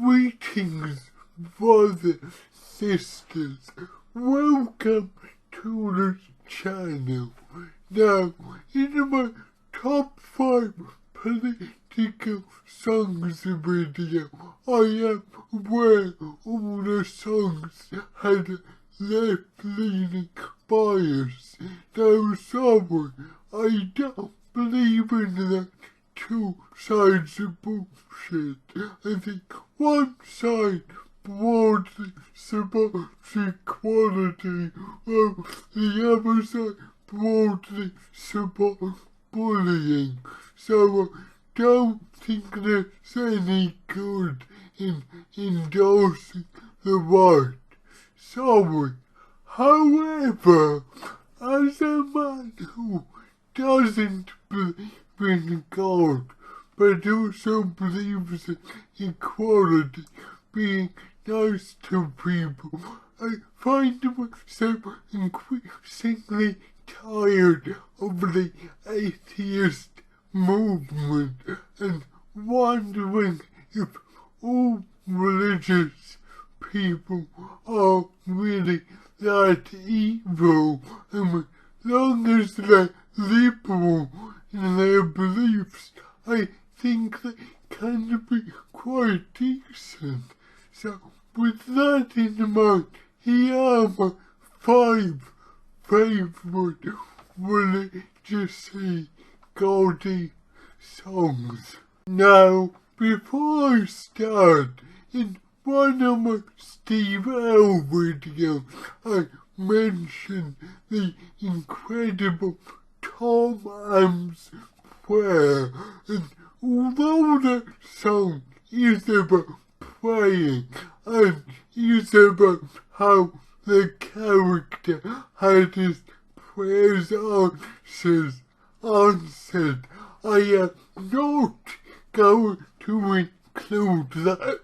Greetings, brothers, sisters. Welcome to the channel. Now, in my top 5 political songs video, I am aware all the songs had a left-leaning bias. Now, sorry, I don't believe in that two sides of bullshit. I think one side broadly supports equality, while the other side broadly supports bullying. So I don't think there's any good in endorsing the right. Sorry. However, as a man who doesn't believe in God, but also believes in equality, being nice to people, I find myself increasingly tired of the atheist movement and wondering if all religious people are really that evil, and as long as they're liberal in their beliefs, I think they can be quite decent. So, with that in mind, here are my 5 favourite religiously gaudy songs. Now, before I start, in one of my Steve L videos, I mentioned the incredible Tom Hanks prayer, and although that song is about praying and is about how the character had his prayers answered, I am not going to include that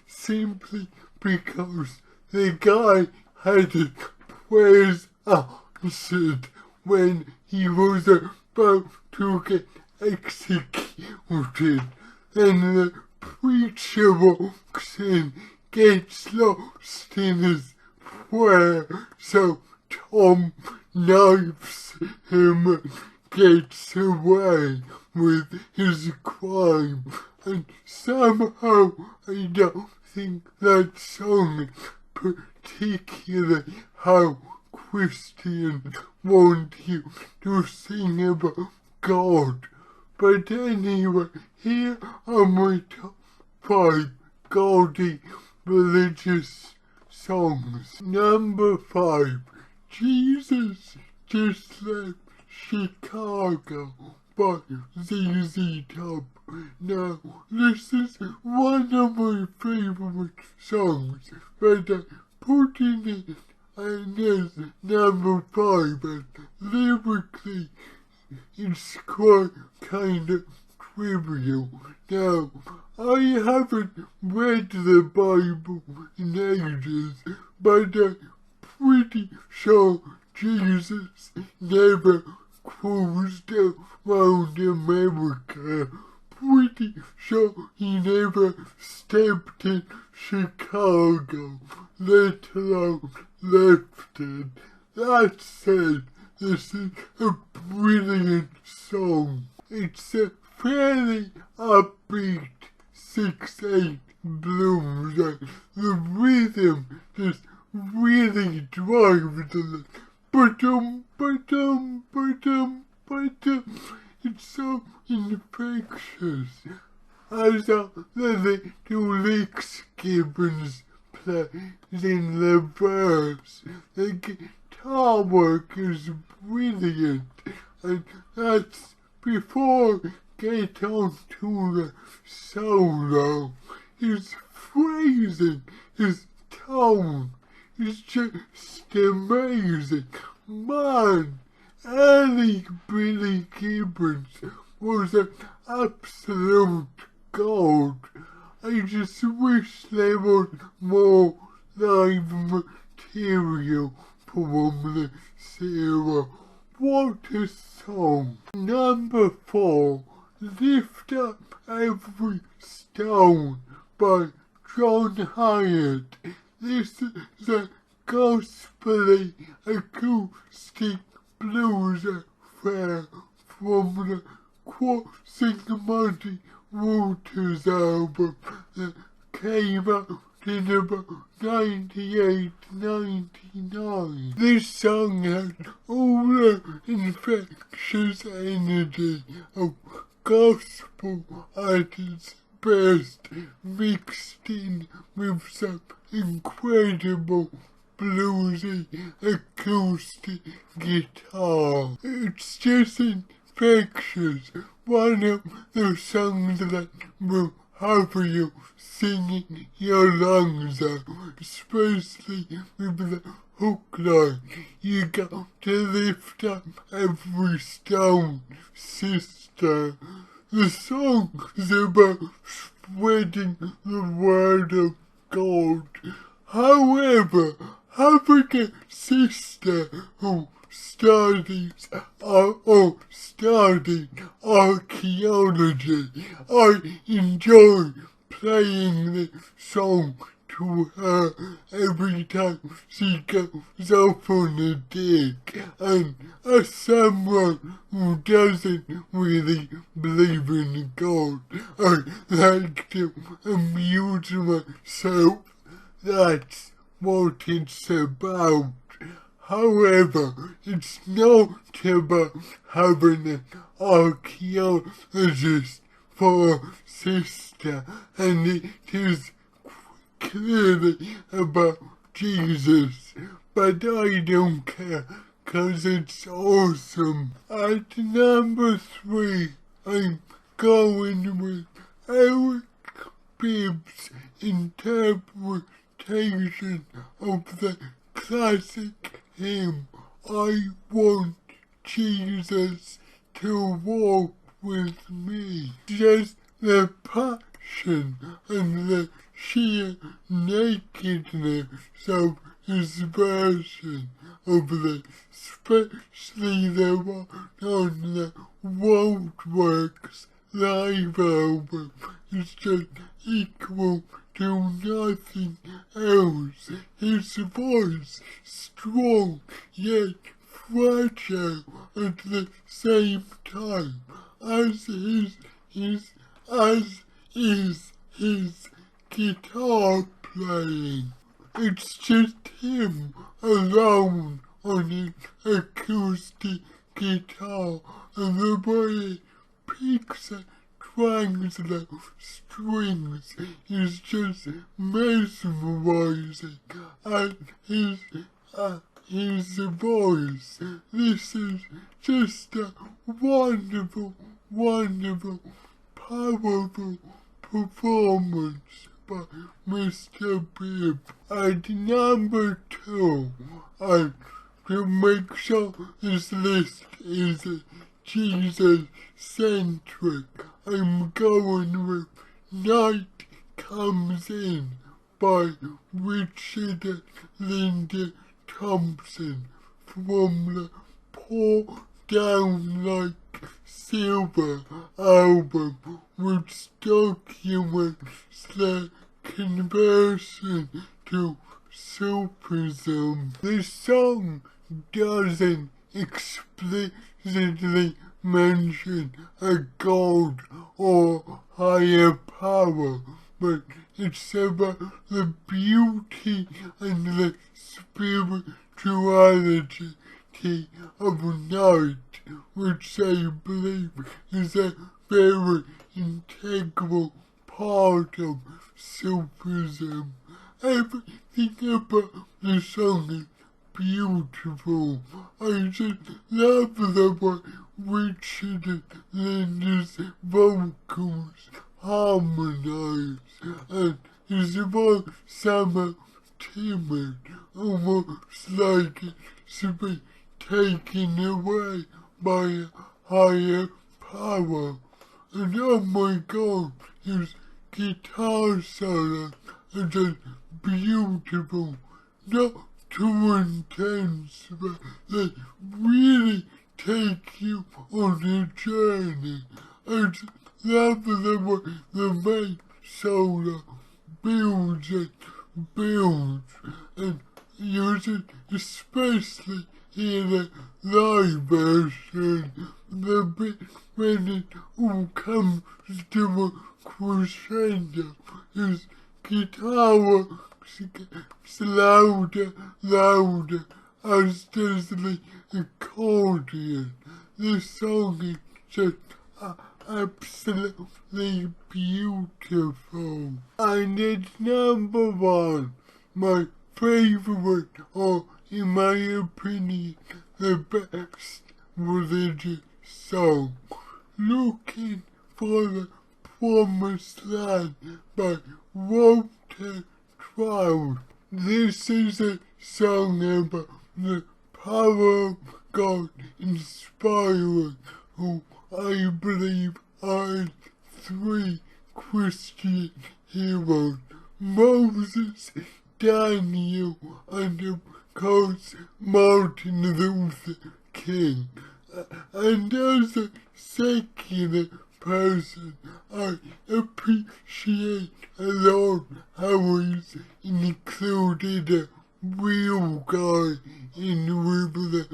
simply because the guy had his prayers answered when he was about to get executed, and the preacher walks in, gets lost in his prayer, so Tom knifes him and gets away with his crime, and somehow I don't think that song is particularly how Christians want you to sing about God. But anyway, here are my top 5 gaudy religious songs. Number 5, Jesus Just Left Chicago by ZZ Top. Now, this is one of my favorite songs, but I put it as number 5, and lyrically it's quite kind of trivial. Now, I haven't read the Bible in ages, but I'm pretty sure Jesus never cruised around America. Pretty sure he never stepped in Chicago, let alone left it. That said, this is a brilliant song. It's a fairly upbeat 6/8 blues, and the rhythm just really drives the it's so infectious. As the little licks Gibbons plays in the verse, the guitar work is brilliant, and that's before I get on to the solo. His phrasing, his tone is just amazing. Man, early Billy Gibbons was an absolute gold. I just wish there was more live material from this era. What a song. Number 4, Lift Up Every Stone by John Hyatt. This is a gospel acoustic blues affair from the Crossing Muddy Waters album that came out in about 98-99. This song has all the infectious energy of gospel at its best, mixed in with some incredible bluesy acoustic guitar. It's just infectious. One of the songs that will have you singing your lungs out, especially with the hook line. You got to lift up every stone, sister. The song is about spreading the word of God. However, having a sister who studied archaeology, I enjoy playing the song to her every time she goes off on a dig, and as someone who doesn't really believe in God, I like to amuse myself. That's what it's about. However, it's not about having an archaeologist for a sister, and it is clearly about Jesus, but I don't care, 'cause it's awesome. At number 3, I'm going with Eric Bibbs' interpretation of the classic hymn, I Want Jesus to Walk With Me. Just the passion and the sheer nakedness of his version of the, especially the one on the Worldworks live album, is just equal to nothing else. His voice, strong yet fragile at the same time, as is his guitar playing. It's just him alone on an acoustic guitar, and the way it picks and twangs the strings is just mesmerizing. And his voice, this is just a wonderful, powerful performance by Mr. Bibb. At number 2, to make sure this list is Jesus-centric, I'm going with Night Comes In by Richard and Linda Thompson from the Pour Down Like Silver album, which documents the conversion to Sufism. The song doesn't explicitly mention a god or higher power, but it's about the beauty and the spirituality of night, which I believe is a very integral part of Sufism. Everything about the song is beautiful. I just love the way Richard and Linda's vocals harmonize, and his voice somehow timid, almost like it should be taken away by a higher power. And oh my God, his guitar solo are just beautiful, not too intense, but they really take you on a journey. I just love the way the main solo builds and builds, and use it especially in the live version, the bit when it all comes to a crescendo, his guitar gets louder, as does the accordion. The song is just absolutely beautiful. And it's number one, my favourite, or in my opinion, the best religious song. Looking for the Promised Land by Walter Trout. This is a song about the power of God inspiring who I believe are three Christian heroes: Moses, Daniel, and of course Martin Luther King. And as a secular person, I appreciate a lot how he's included a real guy in with the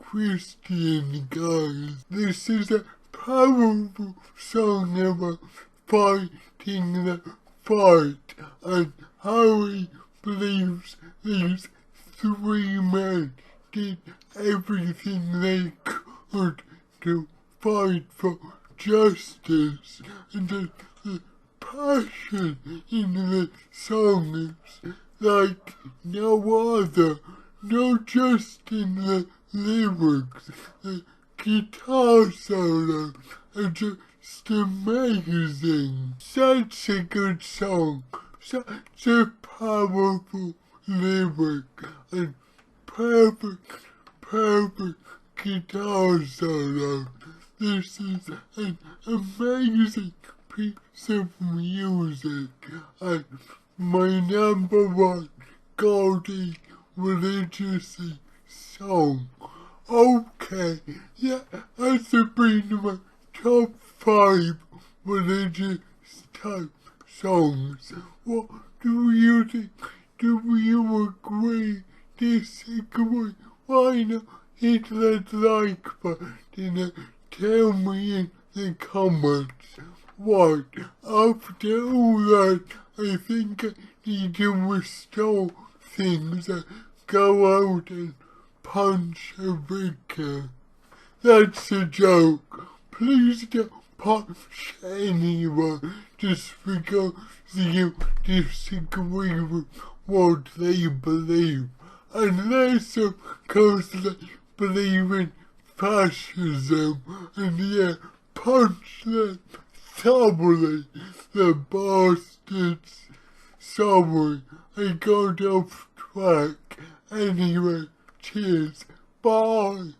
Christian guys. This is a powerful song about fighting the fight and how he believes these three men did everything they could to fight for justice, and the passion in the song is like no other, not just in the lyrics. The guitar solo are just amazing. Such a good song, such a powerful lyric, and perfect guitar solo. This is an amazing piece of music, and my number one godly religious song. Okay, that has been my top 5 religious type songs. What do you think? Do you agree? Disagree? Why not hit that like button and tell me in the comments? What? After all that, I think I need to restore things and go out and punch a vicar. That's a joke. Please don't punch anyone just because you disagree with what they believe. Unless, of course, they believe in fascism, and yeah, punch them thoroughly, the bastards. Sorry, I got off track. Anyway, cheers, bye.